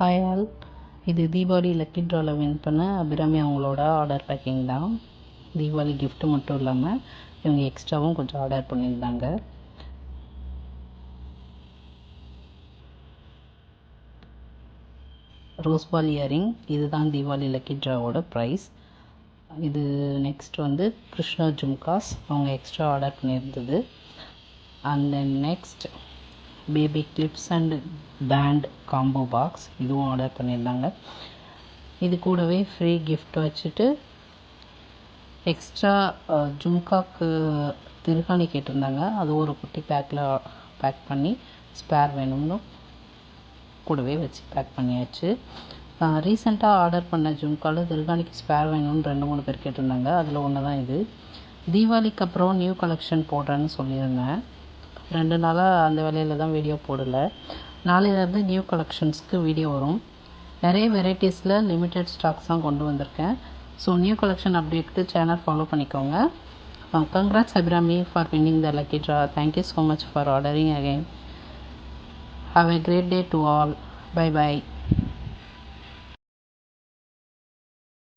Hi all, இது Deepavali lucky ட்ராவில் win பண்ண அபிராமி அவங்களோட ஆர்டர் பேக்கிங் தான். தீபாவளி gift மட்டும் இல்லாமல் இவங்க எக்ஸ்ட்ராவும் கொஞ்சம் ஆர்டர் பண்ணியிருந்தாங்க. ரோஸ் பால் இயரிங், இதுதான் தீபாவளி லக்கி ட்ராவோட ப்ரைஸ். இது நெக்ஸ்ட் வந்து கிருஷ்ணா ஜும்காஸ், அவங்க எக்ஸ்ட்ரா ஆர்டர் பண்ணியிருந்தது. And then next baby clips and band combo box, இதுவும் ஆர்டர் பண்ணியிருந்தாங்க. இது கூடவே ஃப்ரீ கிஃப்ட் வச்சுட்டு எக்ஸ்ட்ரா ஜும்காக்கு திருகாணி கேட்டிருந்தாங்க. அது ஒரு குட்டி பேக்கில் பேக் பண்ணி ஸ்பேர் வேணும்னு கூடவே வச்சு பேக் பண்ணியாச்சு. ரீசெண்டாக ஆர்டர் பண்ண ஜும்காவில் திருகாணிக்கு ஸ்பேர் வேணும்னு 2-3 பேர் கேட்டிருந்தாங்க. அதில் ஒன்று தான் இது. தீபாவளிக்கு அப்புறம் நியூ கலெக்ஷன் போடுறேன்னு சொல்லியிருந்தேன். 2 நாளாக அந்த வேலையில் தான் வீடியோ போடலை. நாளையிலேருந்து நியூ கலெக்ஷன்ஸ்க்கு வீடியோ வரும். நிறைய வெரைட்டிஸில் லிமிட்டட் ஸ்டாக்ஸ் தான் கொண்டு வந்திருக்கேன். ஸோ நியூ கலெக்ஷன் அப்டேட்க்கு சேனல் ஃபாலோ பண்ணிக்கோங்க. Congrats Abirami for winning the lucky draw. Thank you so much for ordering again. Have a great day to all. Bye bye.